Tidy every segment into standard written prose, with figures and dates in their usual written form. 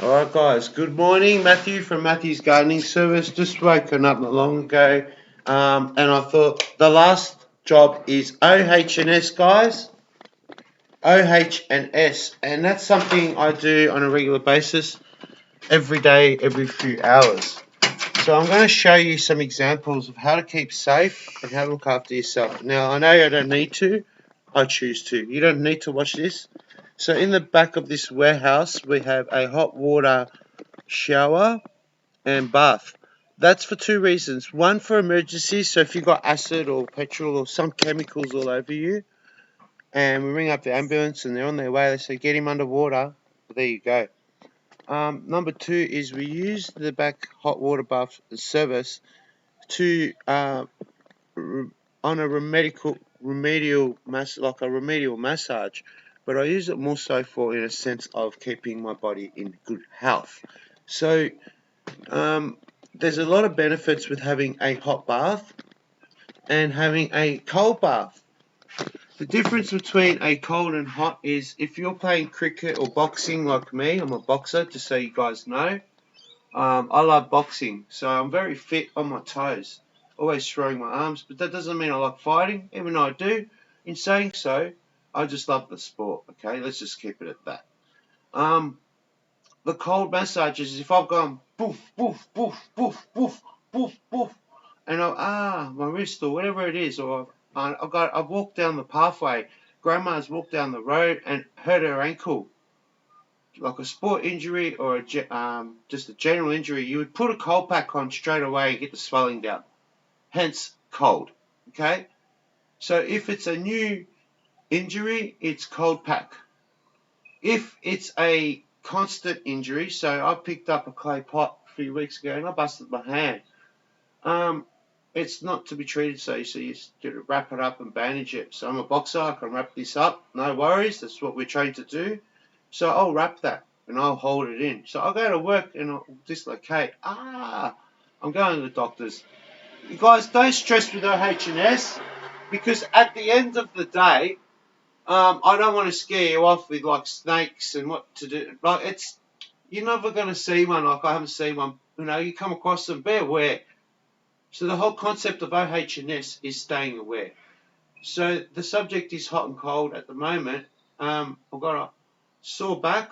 Alright guys, good morning. Matthew from Matthew's Gardening Service. Just woken up not long ago, and I thought the last job is OH&S guys. OH&S, and that's something I do on a regular basis, every day, every few hours. So I'm going to show you some examples of how to keep safe and how to look after yourself. Now I know I don't need to, I choose to. You don't need to watch this. So in the back of this warehouse we have a hot water shower and bath. That's for two reasons. One, for emergencies, so if you've got acid or petrol or some chemicals all over you, and we ring up the ambulance and they're on their way, they say get him underwater. There you go. Number two is we use the back hot water bath service to on a remedial massage, but I use it more so for in a sense of keeping my body in good health. So there's a lot of benefits with having a hot bath and having a cold bath. The difference between a cold and hot is if you're playing cricket or boxing like me, I'm a boxer, just so you guys know. I love boxing, so I'm very fit on my toes, always throwing my arms, but that doesn't mean I like fighting, even though I do. In saying so, I just love the sport, okay? Let's just keep it at that. The cold massages, if I've gone boof, boof, boof, boof, boof, boof, boof, and my wrist or whatever it is, or I've walked down the pathway, grandma's walked down the road and hurt her ankle, like a sport injury or just a general injury, you would put a cold pack on straight away and get the swelling down. Hence, cold. Okay? So if it's a new injury, it's cold pack. If it's a constant injury, so I picked up a clay pot a few weeks ago and I busted my hand. It's not to be treated so you wrap it up and bandage it. So I'm a boxer, I can wrap this up, no worries, that's what we're trained to do. So I'll wrap that and I'll hold it in. So I'll go to work and I'll dislocate. I'm going to the doctors. You guys, don't stress with OH&S, because at the end of the day, I don't want to scare you off with like snakes and what to do. Like you're never going to see one. Like I haven't seen one. You come across them, be aware. So the whole concept of OH&S is staying aware. So the subject is hot and cold at the moment. I've got a sore back.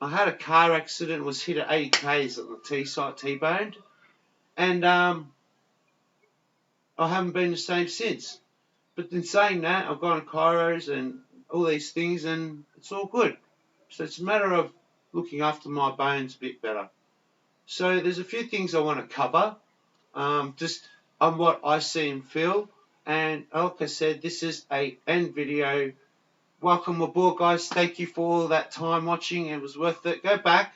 I had a car accident, was hit at 80 k's on the T-side, T-boned, and I haven't been the same since. But in saying that, I've gone to chiros and all these things, and it's all good. So it's a matter of looking after my bones a bit better. So there's a few things I want to cover, just on what I see and feel. And like I said, this is an end video. Welcome aboard, guys. Thank you for all that time watching. It was worth it. Go back,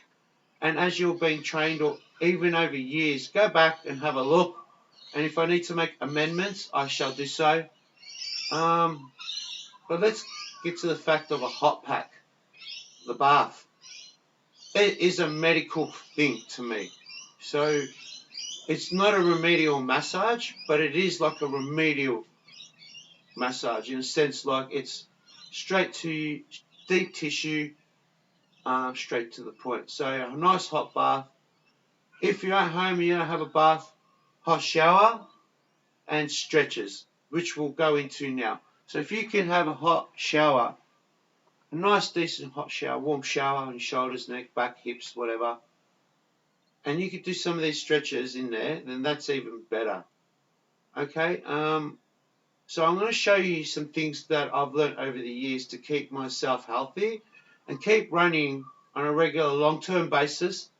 and as you're being trained, or even over years, go back and have a look. And if I need to make amendments, I shall do so. But let's get to the fact of a hot pack, the bath. It is a medical thing to me. So it's not a remedial massage, but it is like a remedial massage in a sense, like it's straight to deep tissue, straight to the point. So a nice hot bath. If you're at home and you don't have a bath, hot shower and stretches, which we'll go into now. So if you can have a hot shower, a nice decent hot shower, warm shower on your shoulders, neck, back, hips, whatever, and you could do some of these stretches in there, then that's even better. Okay, so I'm going to show you some things that I've learned over the years to keep myself healthy and keep running on a regular long-term basis.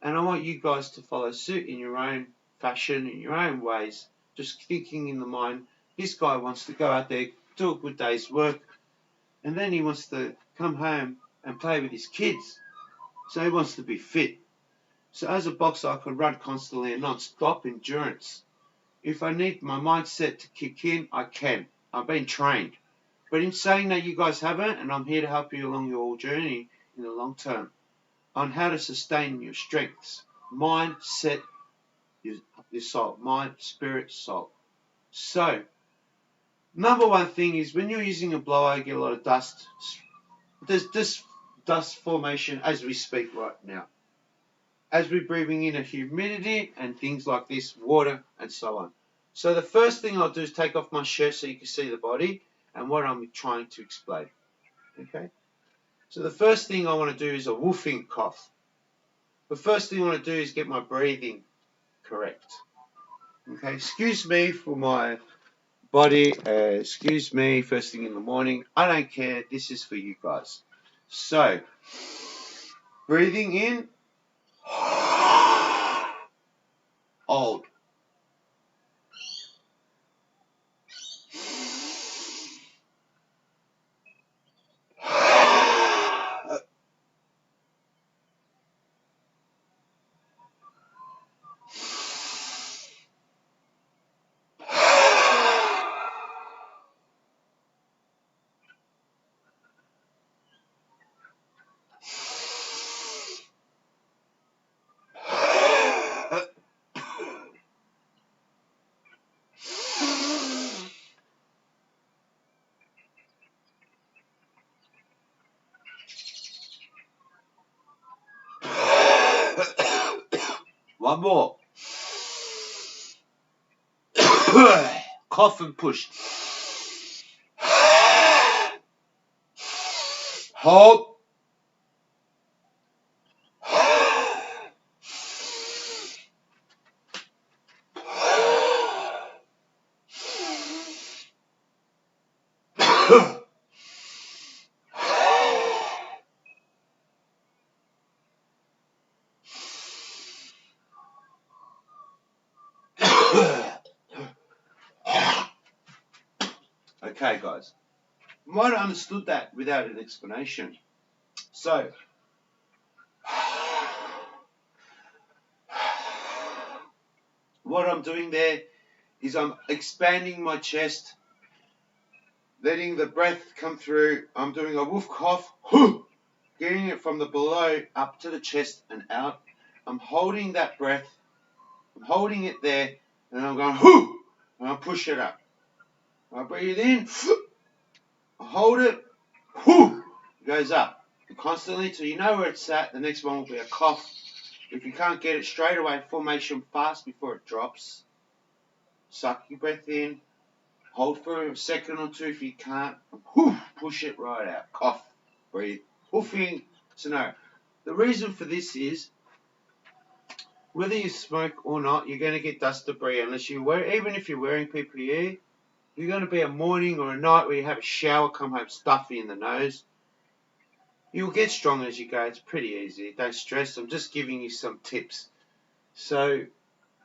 And I want you guys to follow suit in your own fashion, in your own ways, just thinking in the mind, this guy wants to go out there, do a good day's work, and then he wants to come home and play with his kids. So he wants to be fit. So as a boxer, I can run constantly and non-stop endurance. If I need my mindset to kick in, I can. I've been trained. But in saying that, you guys haven't, and I'm here to help you along your journey in the long term on how to sustain your strengths, mind, set, your soul, mind, spirit, soul. So, number one thing is when you're using a blower, you get a lot of dust. There's this dust formation as we speak right now. as we're breathing in a humidity and things like this, water and so on. So the first thing I'll do is take off my shirt so you can see the body and what I'm trying to explain. Okay. So the first thing I want to do is a woofing cough. The first thing I want to do is get my breathing correct. Okay, excuse me for my body, excuse me first thing in the morning. I don't care, this is for you guys. So, breathing in, hold. One more. Cough and push. Hold. Okay, guys. You might have understood that without an explanation. So, what I'm doing there is I'm expanding my chest, letting the breath come through. I'm doing a woof cough, getting it from the below up to the chest and out. I'm holding that breath. I'm holding it there, and I'm going, and I push it up. I breathe in, I hold it, it goes up. Constantly till you know where it's at. The next one will be a cough. If you can't get it straight away, formation fast before it drops. Suck your breath in, hold for a second or two if you can't, push it right out. Cough, breathe, woofing. So no, the reason for this is whether you smoke or not, you're going to get dust debris unless you wear, even if you're wearing PPE, you're going to be a morning or a night where you have a shower, come home stuffy in the nose. You'll get stronger as you go. It's pretty easy. Don't stress. I'm just giving you some tips. So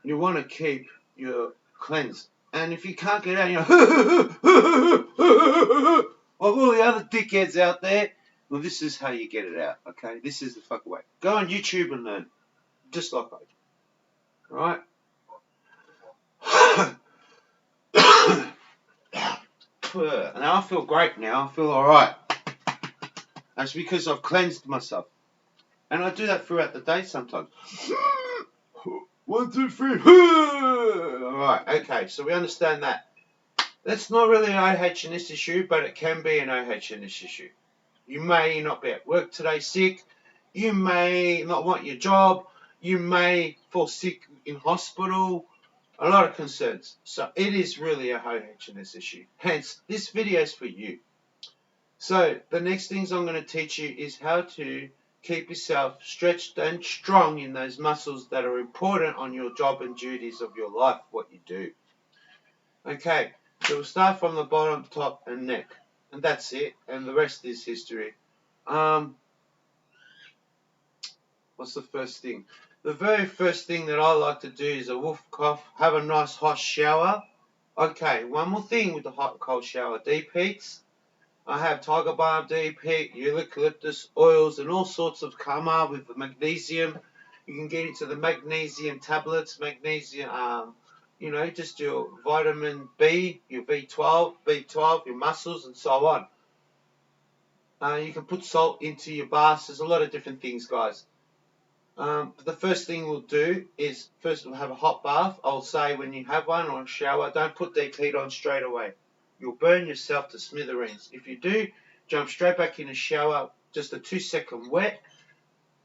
you want to keep your cleansed. And if you can't get out, like all the other dickheads out there, well, this is how you get it out, okay? This is the fuck way. Go on YouTube and learn, just like I do, right? And I feel great now. I feel all right. That's because I've cleansed myself. And I do that throughout the day sometimes. 1, 2, 3. Alright, okay, so we understand that. That's not really an OH&S issue, but it can be an OH&S issue. You may not be at work today sick. You may not want your job. You may fall sick in hospital. A lot of concerns. So it is really a OH&S issue. Hence, this video is for you. So the next things I'm going to teach you is how to keep yourself stretched and strong in those muscles that are important on your job and duties of your life, what you do. Okay, so we'll start from the bottom, top, and neck. And that's it, and the rest is history. What's the first thing? The very first thing that I like to do is a woof cough, have a nice hot shower. Okay, one more thing with the hot cold shower. Deep heats. I have tiger balm, deep heat, eucalyptus oils, and all sorts of karma with the magnesium. You can get into the magnesium tablets, magnesium, just your vitamin B, your B12, your muscles, and so on. You can put salt into your baths. There's a lot of different things, guys. The first thing we'll do is first we'll have a hot bath. I'll say when you have one or a shower, don't put deep heat on straight away. You'll burn yourself to smithereens. If you do, jump straight back in a shower, just a 2-second wet,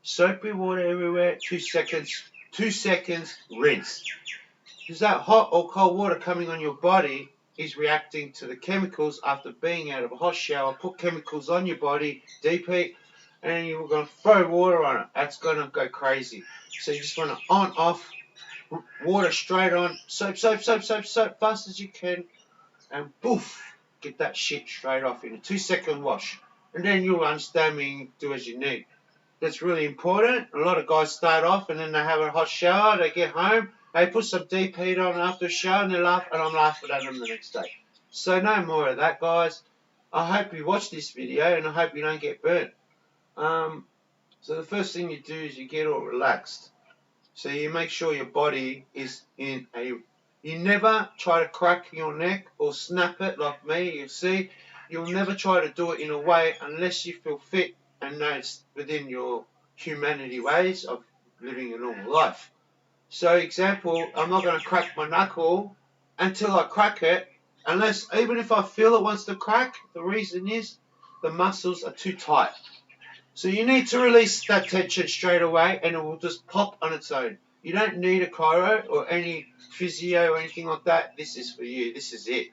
Soapy water everywhere, 2 seconds, 2 seconds, rinse. Because that hot or cold water coming on your body is reacting to the chemicals after being out of a hot shower. Put chemicals on your body, deep heat, and you're going to throw water on it. That's going to go crazy. So you just want to on, off, water straight on, soap, fast as you can, and poof, get that shit straight off in a 2 second wash. And then you'll understand me and do as you need. That's really important. A lot of guys start off and then they have a hot shower, they get home, they put some deep heat on after a shower and they laugh, and I'm laughing at them the next day. So no more of that, guys. I hope you watch this video and I hope you don't get burnt. So the first thing you do is you get all relaxed. So you make sure your body is in a... You never try to crack your neck or snap it like me, you see. You'll never try to do it in a way unless you feel fit and know it's within your humanity ways of living a normal life. So example, I'm not going to crack my knuckle until I crack it, unless, even if I feel it wants to crack, the reason is the muscles are too tight. So you need to release that tension straight away and it will just pop on its own. You don't need a chiro or any physio or anything like that. This is for you. This is it.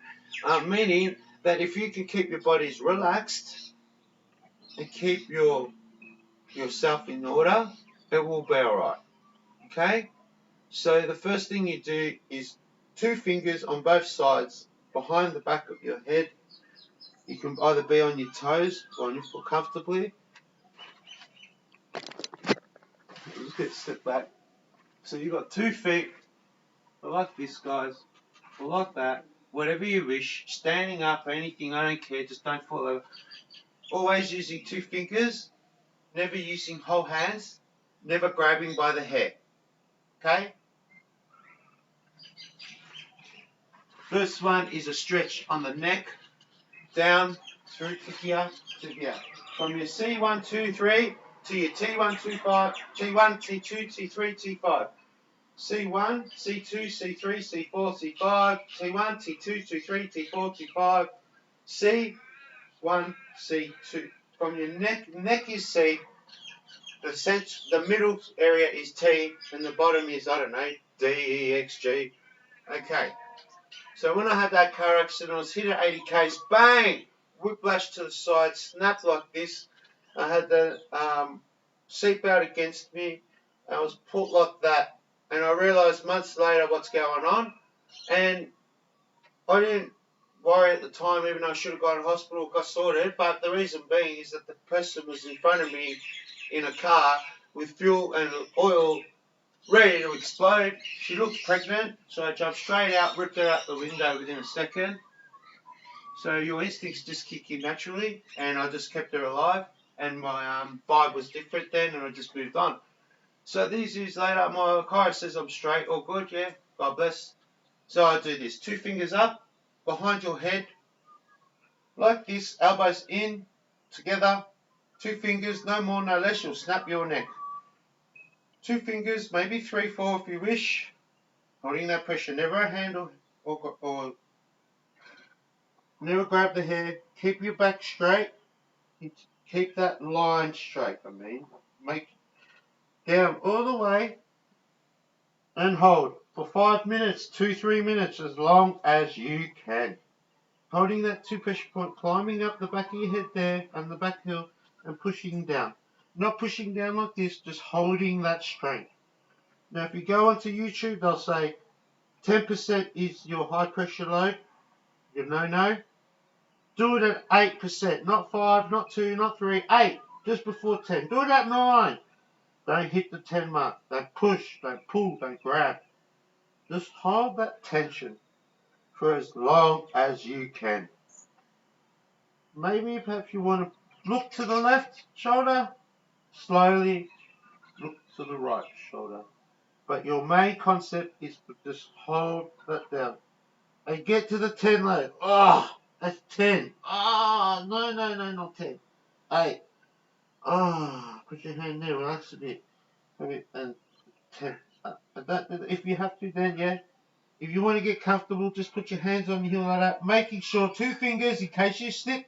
Meaning that if you can keep your bodies relaxed and keep yourself in order, it will be alright. Okay? So the first thing you do is 2 fingers on both sides behind the back of your head. You can either be on your toes or on your foot comfortably. Just get step back. So you've got 2 feet, like this, guys, or like that, whatever you wish, standing up or anything, I don't care, just don't fall over. Always using 2 fingers, never using whole hands, never grabbing by the hair. Okay? First one is a stretch on the neck, down through to here, to here. From your C1, 2, 3 to your T1, 2, 5, T1, T2, T3, T5. C1, C2, C3, C4, C5, T1, T2, T3, T4, T5, C1, C2. From your neck is C, the middle area is T, and the bottom is, I don't know, D, E, X, G. Okay. So when I had that car accident, I was hit at 80 k's, bang! Whiplash to the side, snapped like this. I had the seatbelt against me. I was put like that. And I realised months later what's going on. And I didn't worry at the time, even though I should have gone to hospital, got sorted. But the reason being is that the person was in front of me in a car with fuel and oil ready to explode. She looked pregnant, so I jumped straight out, ripped her out the window within a second. So your instincts just kick in naturally, and I just kept her alive. And my vibe was different then, and I just moved on. So these years later, my chiro says I'm straight, all good, yeah, God bless. So I do this, 2 fingers up, behind your head, like this, elbows in, together, 2 fingers, no more, no less, you'll snap your neck. 2 fingers, maybe 3, 4 if you wish, holding that pressure, never a hand or never grab the hair, keep your back straight, keep that line straight, make down all the way, and hold for 5 minutes, 2-3 minutes, as long as you can. Holding that 2 pressure point, climbing up the back of your head there, and the back hill, and pushing down. Not pushing down like this, just holding that strength. Now if you go onto YouTube, they'll say 10% is your high pressure load, your no-no. Do it at 8%, not 5, not 2, not 3, 8, just before 10. Do it at 9. Don't hit the 10 mark. Don't push, don't pull, don't grab. Just hold that tension for as long as you can. Maybe perhaps you want to look to the left shoulder, slowly look to the right shoulder. But your main concept is to just hold that down. And get to the 10 load. Oh, that's 10. Oh, no, not 10. 8. Oh, put your hand there, relax a bit. And 10. If you have to, then yeah. If you want to get comfortable, just put your hands on your heel like that, making sure 2 fingers, in case you slip,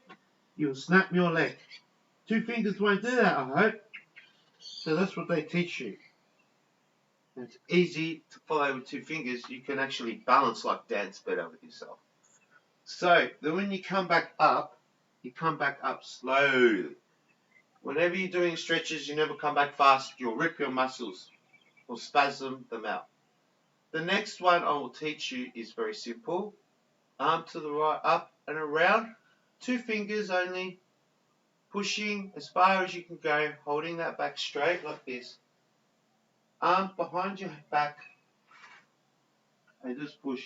you'll snap your leg. 2 fingers won't do that, I hope. So that's what they teach you. And it's easy to follow with 2 fingers. You can actually balance like dance better with yourself. So then when you come back up, you come back up slowly. Whenever you're doing stretches, you never come back fast. You'll rip your muscles or spasm them out. The next one I will teach you is very simple. Arm to the right, up and around. 2 fingers only. Pushing as far as you can go, holding that back straight like this. Arm behind your back and just push.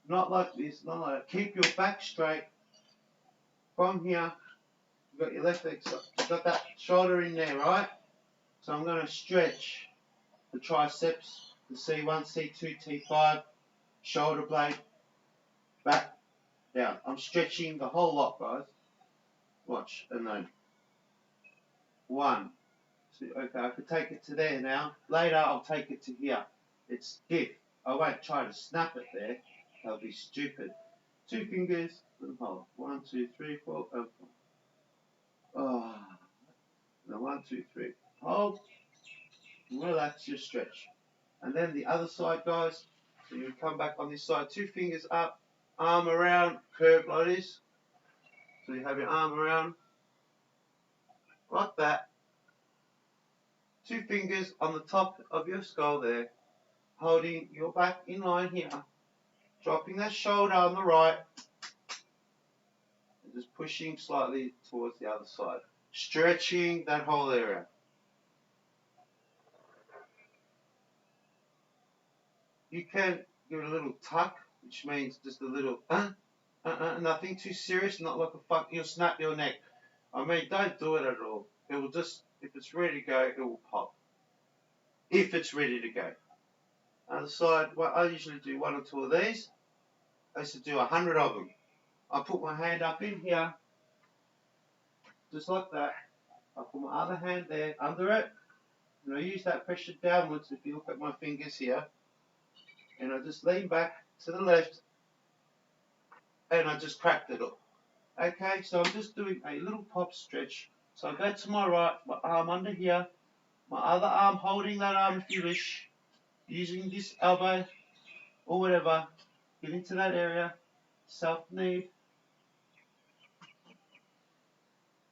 Not like this, not like that. Keep your back straight. From here, you've got your left leg, you've got that shoulder in there, right? So I'm going to stretch the triceps, the C1, C2, T5, shoulder blade, back, down. I'm stretching the whole lot, guys. Watch, and then 1. So, okay, I could take it to there now. Later, I'll take it to here. It's stiff. I won't try to snap it there. That'll be stupid. 2 fingers, and hold. 1, 2, 3, 4, and 5. Oh. Now 1, 2, 3. Hold. Relax your stretch. And then the other side, guys. So you come back on this side. 2 fingers up, arm around, curve like this. So you have your arm around, like that. 2 fingers on the top of your skull there, holding your back in line here. Dropping that shoulder on the right. And just pushing slightly towards the other side. Stretching that whole area. You can give it a little tuck, which means just a little nothing too serious, not like a fuck, you'll snap your neck. I mean, don't do it at all. It will just, if it's ready to go, it will pop. If it's ready to go. Other side, well, I usually do 1 or 2 of these. I used to do 100 of them. I put my hand up in here, just like that. I put my other hand there under it, and I use that pressure downwards if you look at my fingers here. And I just lean back to the left, and I just cracked it up. Okay, so I'm just doing a little pop stretch. So I go to my right, my arm under here, my other arm holding that arm if you wish, using this elbow or whatever, get into that area, self-knee.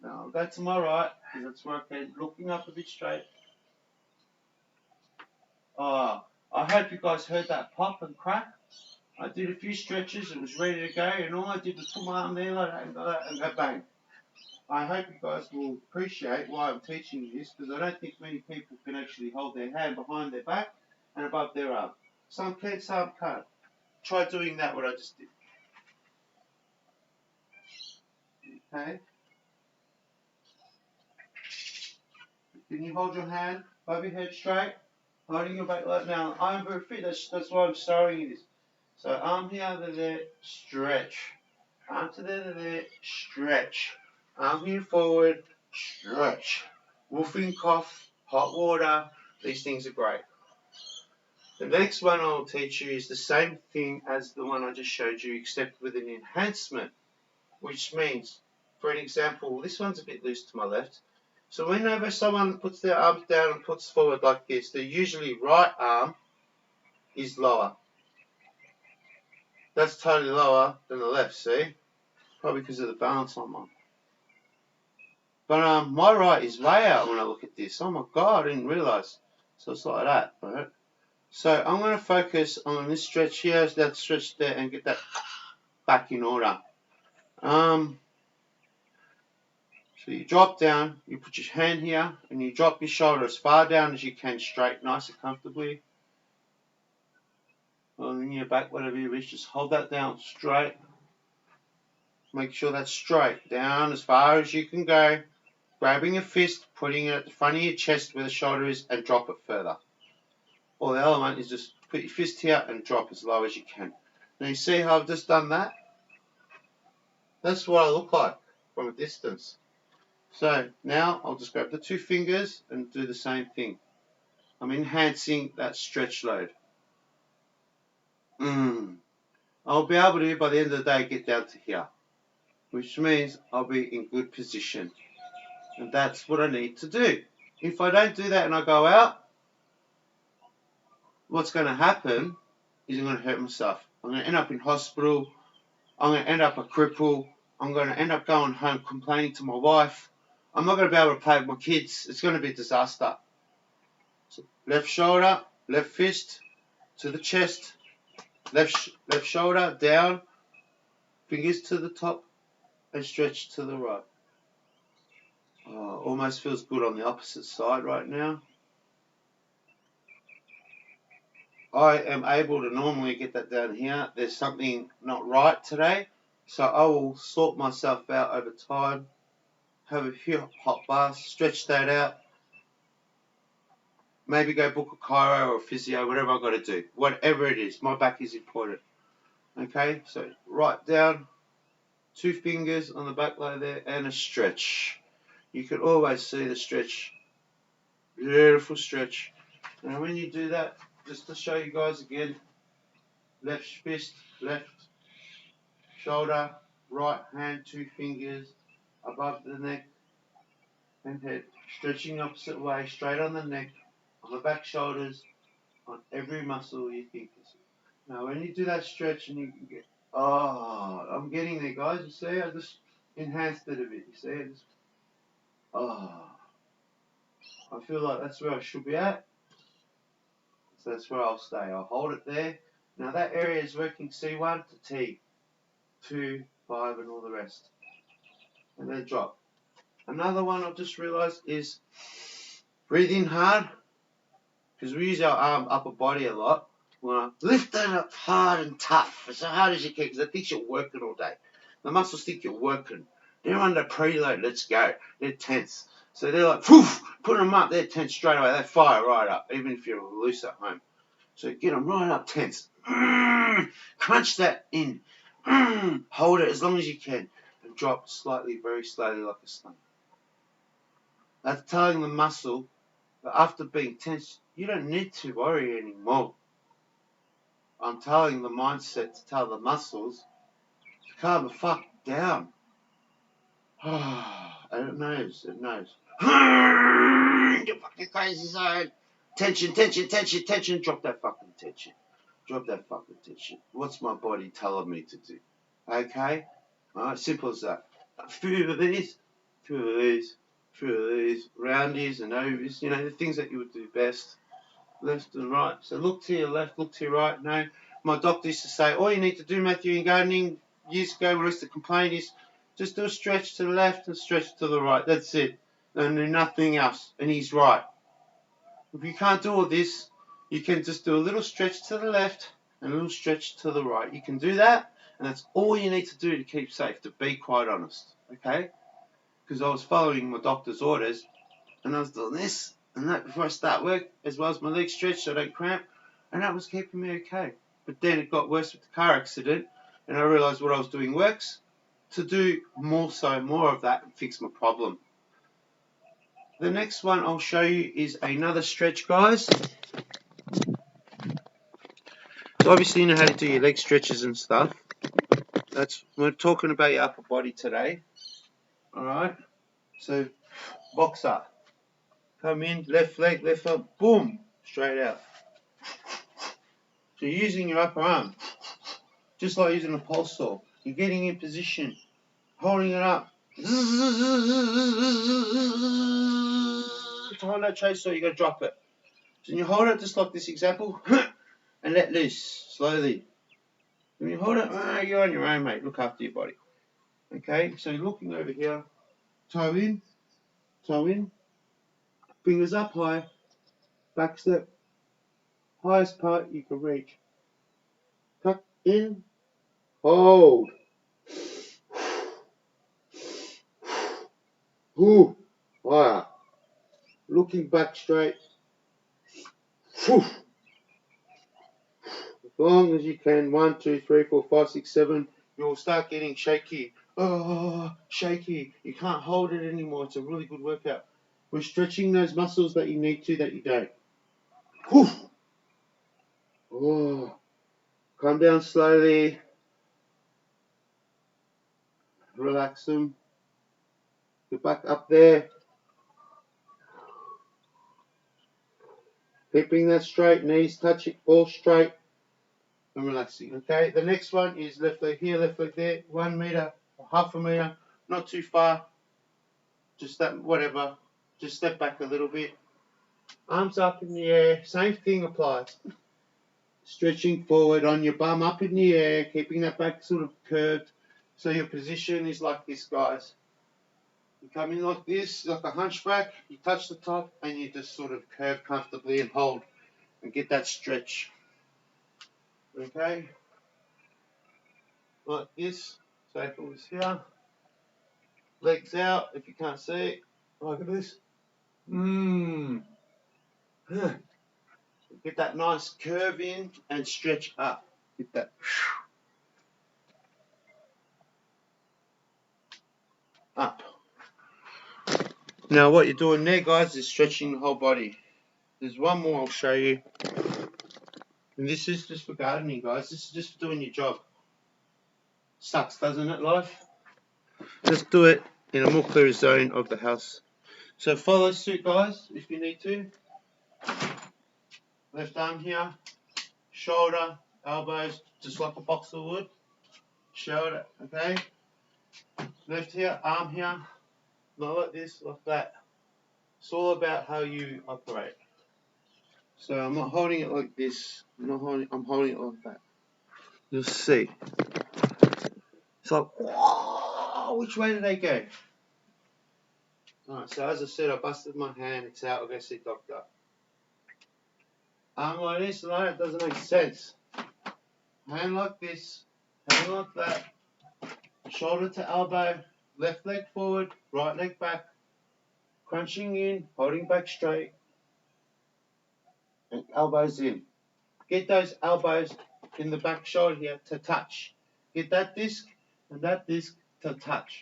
Now I'll go to my right, because that's where I can, looking up a bit straight. Oh, I hope you guys heard that pop and crack. I did a few stretches, it was ready to go, and all I did was put my arm there like that and go bang. I hope you guys will appreciate why I'm teaching you this, because I don't think many people can actually hold their hand behind their back and above their arm. Some can, some can't. Try doing that, what I just did. Okay? Can you hold your hand above your head straight? Holding your back like now. I'm very fit, that's why I'm showing you this. So arm here, there, stretch. Arm to there, stretch. Arm here forward, stretch. Wolfing cough, hot water, these things are great. The next one I'll teach you is the same thing as the one I just showed you, except with an enhancement, which means, for an example, this one's a bit loose to my left. So whenever someone puts their arms down and puts forward like this, the usually right arm is lower. That's totally lower than the left, see? Probably because of the balance I'm on. But my right is way out when I look at this. Oh my god, I didn't realise. So it's like that, right? So I'm going to focus on this stretch here, that stretch there, and get that back in order. So you drop down, you put your hand here, and you drop your shoulder as far down as you can, straight, nice and comfortably. On your back, whatever you wish, just hold that down straight. Make sure that's straight, down as far as you can go. Grabbing a fist, putting it at the front of your chest where the shoulder is, and drop it further. Or the other one is just put your fist here and drop as low as you can. Now you see how I've just done that? That's what I look like from a distance. So now I'll just grab the 2 fingers and do the same thing. I'm enhancing that stretch load. I'll be able to, by the end of the day, get down to here, which means I'll be in good position. And that's what I need to do. If I don't do that and I go out, what's going to happen is I'm going to hurt myself. I'm going to end up in hospital. I'm going to end up a cripple. I'm going to end up going home complaining to my wife. I'm not going to be able to play with my kids. It's going to be a disaster. So left shoulder, left fist to the chest, left shoulder down, fingers to the top, and stretch to the right. Oh, almost feels good on the opposite side right now. I am able to normally get that down here. There's something not right today, so I will sort myself out over time. Have a few hot baths, stretch that out. Maybe go book a chiro or a physio, whatever I've got to do. Whatever it is, my back is important. Okay, so right down, 2 fingers on the back like there, and a stretch. You can always see the stretch. Beautiful stretch. Now when you do that, just to show you guys again, left fist, left shoulder, right hand, 2 fingers above the neck and head, stretching opposite way, straight on the neck, on the back shoulders, on every muscle you think. Now when you do that stretch and you can get, oh, I'm getting there, guys. You see, I just enhanced it a bit. You see, I feel like that's where I should be at. So that's where I'll stay. I'll hold it there. Now that area is working C1 to T, 2, 5, and all the rest. And then drop. Another one I've just realised is breathe in hard, because we use our upper body a lot. Well, lift that up hard and tough, as hard as you can, because it thinks you're working all day. The muscles think you're working. They're under preload. Let's go. They're tense. So they're like, poof, put them up. They're tense straight away. They fire right up, even if you're loose at home. So get them right up tense. Crunch that in. Hold it as long as you can. And drop slightly, very slowly like a stone. That's telling the muscle that after being tense, you don't need to worry anymore. I'm telling the mindset to tell the muscles to calm the fuck down. And it knows. You're fucking crazy, zone. Tension. Drop that fucking tension. What's my body telling me to do? Okay? Alright, simple as that. A few of these, roundies and overs, the things that you would do best. Left and right. So look to your left, look to your right. No, my doctor used to say, all you need to do, Matthew, in gardening years ago, when I used to complain, is just do a stretch to the left and stretch to the right. That's it. And do nothing else. And he's right. If you can't do all this, you can just do a little stretch to the left and a little stretch to the right. You can do that, and that's all you need to do to keep safe, to be quite honest. Okay? Because I was following my doctor's orders, and I was doing this and that before I start work, as well as my legs stretched so I don't cramp, and that was keeping me okay. But then it got worse with the car accident, and I realised what I was doing works, to do more of that and fix my problem. The next one I'll show you is another stretch, guys. So obviously you know how to do your leg stretches and stuff. We're talking about your upper body today. Alright? So box up. Come in, left leg, left arm, boom, straight out. So you're using your upper arm, just like using a pulse saw. You're getting in position, holding it up. To hold that chase saw, you got to drop it. So you hold it just like this example, and let loose, slowly. When you hold it, you're on your own, mate. Look after your body. Okay, so you're looking over here, toe in, fingers up high, back step, highest part you can reach. Tuck in, hold. Ooh, higher. Looking back straight. As long as you can. 1, 2, 3, 4, 5, 6, 7. You'll start getting shaky. Oh, shaky. You can't hold it anymore. It's a really good workout. We're stretching those muscles that you need to, that you don't. Oh, come down slowly. Relax them. Get back up there. Keeping that straight, knees touching, all straight and relaxing. Okay, the next one is left leg here, left leg there, 1 meter, half a meter, not too far, just that, whatever, just step back a little bit. Arms up in the air, same thing applies. Stretching forward on your bum up in the air, keeping that back sort of curved. So your position is like this, guys. You come in like this, like a hunchback, you touch the top and you just sort of curve comfortably and hold and get that stretch. Okay? Like this. So if it was here, legs out if you can't see it. Look at this. Get that nice curve in and stretch up. Get that. Up. Now what you're doing there, guys, is stretching the whole body. There's one more I'll show you. And this is just for gardening, guys. This is just for doing your job. Sucks, doesn't it, life? Just do it in a more clear zone of the house. So follow suit, guys, if you need to. Left arm here, shoulder, elbows, just like a boxer would. Shoulder, okay? Left here, arm here, not like this, like that. It's all about how you operate. So I'm not holding it like this. I'm holding it like that. You'll see. It's like, whoa, which way did they go? Alright, so as I said, I busted my hand. It's out. I'll go see doctor. Arm like this, no, it doesn't make sense. Hand like this, hand like that. Shoulder to elbow, left leg forward, right leg back. Crunching in, holding back straight. And elbows in. Get those elbows in the back shoulder here to touch. Get that disc and that disc to touch.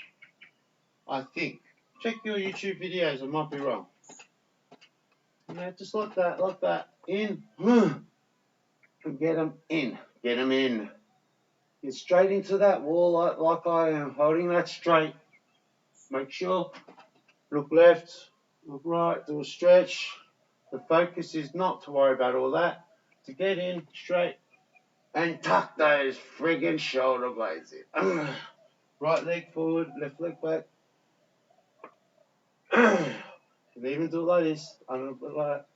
I think. Check your YouTube videos, I might be wrong. Yeah, just like that, in, and get them in, get them in. Get straight into that wall like I am, holding that straight. Make sure, look left, look right, do a stretch. The focus is not to worry about all that, to get in straight and tuck those friggin' shoulder blades in. Right leg forward, left leg back. You can even do it like this, a little bit like that.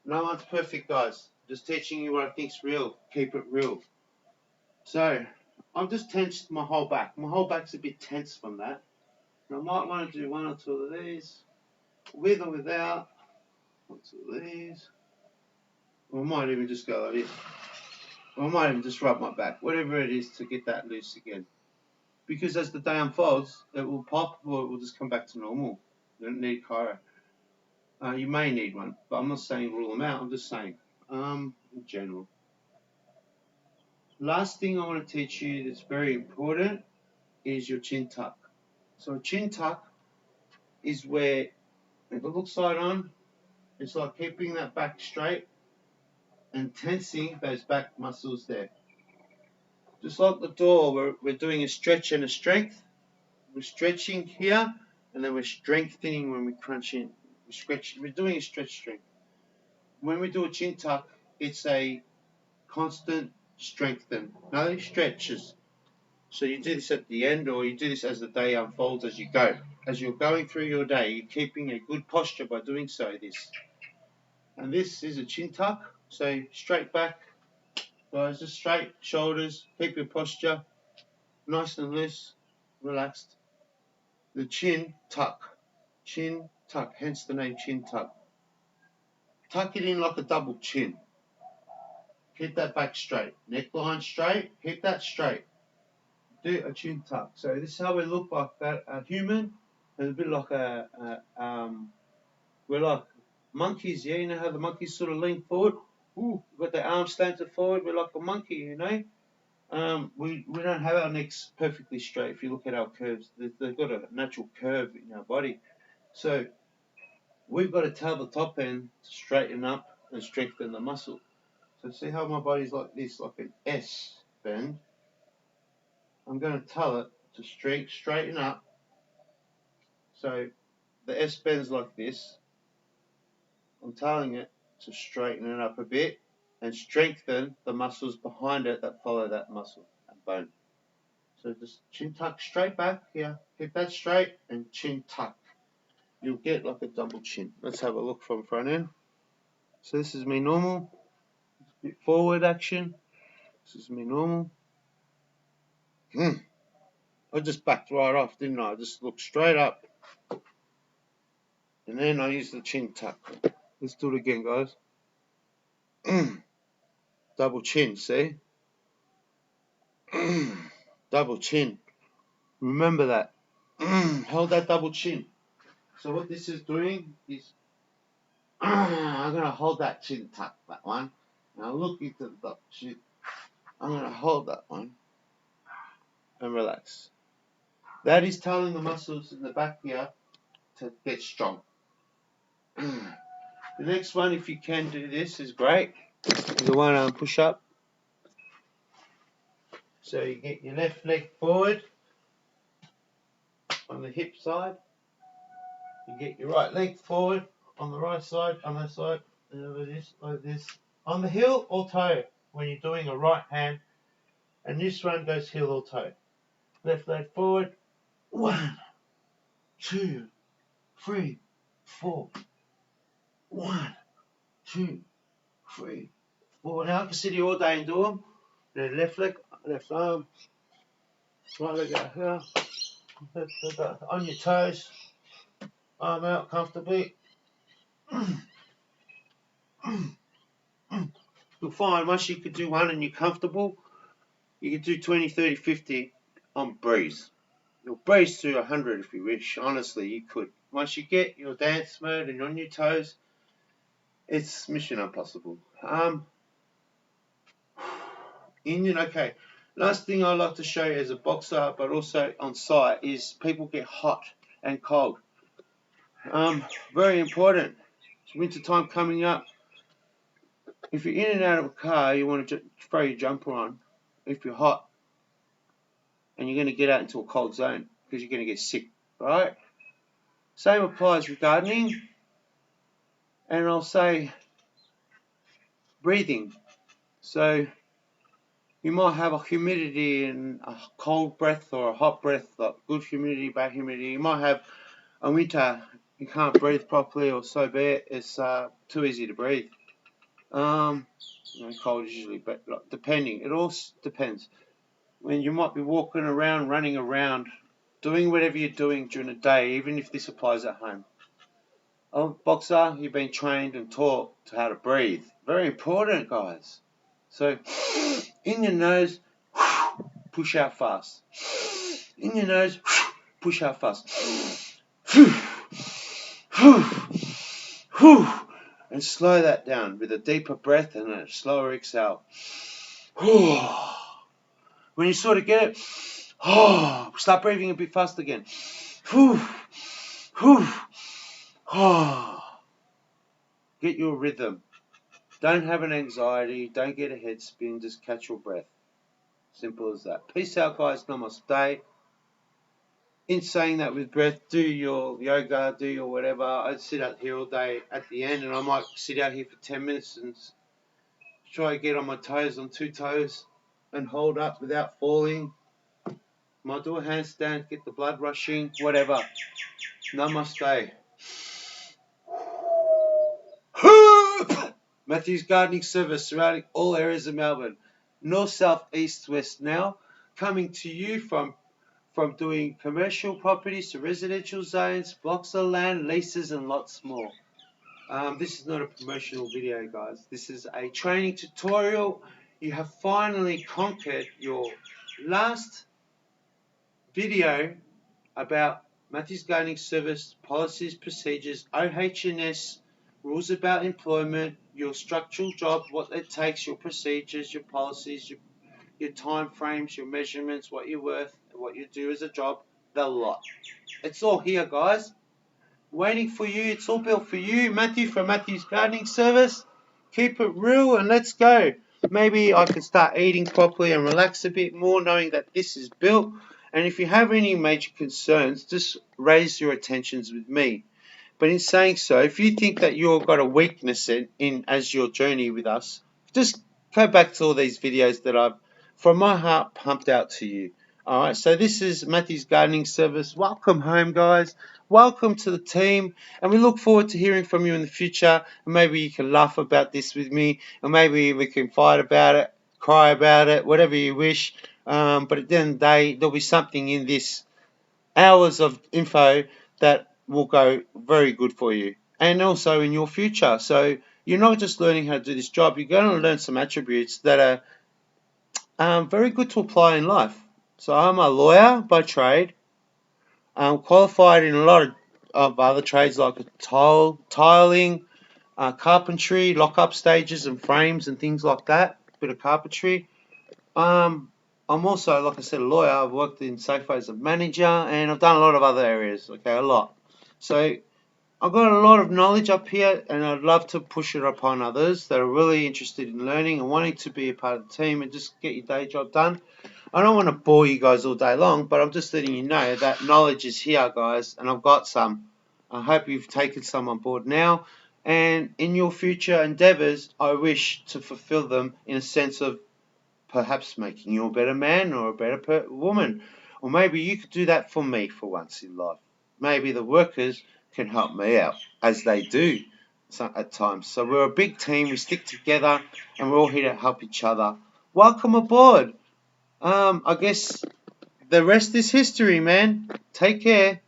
No one's perfect, guys. Just teaching you what I think's real. Keep it real. So, I've just tensed my whole back. My whole back's a bit tense from that. And I might want to do 1 or 2 of these, with or without. 1 or 2 of these. Or I might even just go like this. Or I might even just rub my back. Whatever it is to get that loose again. Because as the day unfolds, it will pop or it will just come back to normal. You don't need chiro. You may need one, but I'm not saying rule them out. I'm just saying, in general. Last thing I want to teach you that's very important is your chin tuck. So a chin tuck is where, if it looks side on, it's like keeping that back straight and tensing those back muscles there. Just like the door, we're doing a stretch and a strength. We're stretching here, and then we're strengthening when we crunch in. We're doing a stretch strength. When we do a chin tuck, it's a constant strengthen, no stretches. So you do this at the end, or you do this as the day unfolds as you go. As you're going through your day, you're keeping a good posture by doing so. And this is a chin tuck. So straight back, guys, just straight shoulders. Keep your posture nice and loose, relaxed. The chin tuck, hence the name chin tuck. Tuck it in like a double chin. Keep that back straight. Neckline straight. Keep that straight. Do a chin tuck. So this is how we look like that. A human, and a bit like we're like monkeys. Yeah, you know how the monkeys sort of lean forward. Ooh, got their arms slanted forward. We're like a monkey, you know. We don't have our necks perfectly straight. If you look at our curves, they've got a natural curve in our body. So we've got to tell the top end to straighten up and strengthen the muscle. So see how my body's like this, like an S bend. I'm going to tell it to straighten up So the S bends like this. I'm telling it to straighten it up a bit and strengthen the muscles behind it that follow that muscle and bone. So just chin tuck straight back here. Keep that straight and chin tuck. You'll get like a double chin. Let's have a look from front end. So this is me normal. A bit forward action. This is me normal. I just backed right off, didn't I? I just looked straight up. And then I use the chin tuck. Let's do it again, guys. Double chin, see? Double chin. Remember that. Hold that double chin. So what this is doing is I'm going to hold that chin tuck, that one. Now look into the double chin. I'm going to hold that one and relax. That is telling the muscles in the back here to get strong. The next one, if you can do this, is great. The one arm push up. So you get your left leg forward on the hip side. You get your right leg forward on the right side, on that side, like this. On the heel or toe when you're doing a right hand. And this one goes heel or toe. Left leg forward. 1, 2, 3, 4. 1, 2, 3, 4. Now I can sit here all day and do them. Then left leg, left arm, right leg out here. Left leg out on your toes. Arm out comfortably. You'll find once you can do one and you're comfortable, you can do 20, 30, 50 on breeze. You'll breeze through 100 if you wish. Honestly, you could. Once you get your dance mode and on your toes, it's mission impossible. Okay. Last thing I like to show you as a boxer, but also on site, is people get hot and cold. Very important. It's winter time coming up. If you're in and out of a car, you want to throw your jumper on. If you're hot, and you're going to get out into a cold zone because you're going to get sick, right? Same applies with gardening. And I'll say breathing. So you might have a humidity and a cold breath or a hot breath, like good humidity, bad humidity. You might have a winter, you can't breathe properly, or so be it, it's too easy to breathe. Cold is usually, but depending, it all depends. When you might be walking around, running around, doing whatever you're doing during the day, even if this applies at home. A boxer, you've been trained and taught to how to breathe. Very important, guys. So, in your nose, push out fast. In your nose, push out fast. And slow that down with a deeper breath and a slower exhale. When you sort of get it, start breathing a bit fast again. Get your rhythm. Don't have an anxiety. Don't get a head spin. Just catch your breath. Simple as that. Peace out, guys. Namaste. In saying that with breath, do your yoga, do your whatever. I sit out here all day at the end, and I might sit out here for 10 minutes and try to get on my toes, on 2 toes, and hold up without falling. Might do a handstand, get the blood rushing, whatever. Namaste. Matthew's Gardening Service, surrounding all areas of Melbourne. North, south, east, west now. Coming to you from doing commercial properties to residential zones, blocks of land, leases, and lots more. This is not a promotional video, guys. This is a training tutorial. You have finally conquered your last video about Matthew's Gardening Service, policies, procedures, OH&S, rules about employment, your structural job, what it takes, your procedures, your policies, your time frames, your measurements, what you're worth, what you do as a job, the lot. It's all here, guys. Waiting for you. It's all built for you. Matthew from Matthew's Gardening Service. Keep it real and let's go. Maybe I can start eating properly and relax a bit more knowing that this is built And if you have any major concerns, just raise your attentions with me. But in saying so, if you think that you've got a weakness in as your journey with us, just go back to all these videos that I've, from my heart, pumped out to you. Alright, so this is Matthew's Gardening Service. Welcome home, guys. Welcome to the team. And we look forward to hearing from you in the future. And maybe you can laugh about this with me. Or maybe we can fight about it, cry about it, whatever you wish. But at the end of the day, there'll be something in this hours of info that will go very good for you and also in your future. So you're not just learning how to do this job, you're going to learn some attributes that are very good to apply in life. So I'm a lawyer by trade. I'm qualified in a lot of other trades like tiling, carpentry, lock-up stages and frames and things like that, a bit of carpentry. I'm also, like I said, a lawyer. I've worked in Safeway as a manager, and I've done a lot of other areas, okay, a lot. So I've got a lot of knowledge up here, and I'd love to push it upon others that are really interested in learning and wanting to be a part of the team and just get your day job done. I don't want to bore you guys all day long, but I'm just letting you know that knowledge is here, guys, and I've got some. I hope you've taken some on board now, and in your future endeavours, I wish to fulfill them in a sense of perhaps making you a better man or a better woman. Or maybe you could do that for me for once in life. Maybe the workers can help me out, as they do at times. So we're a big team, we stick together, and we're all here to help each other. Welcome aboard. I guess the rest is history, man. Take care.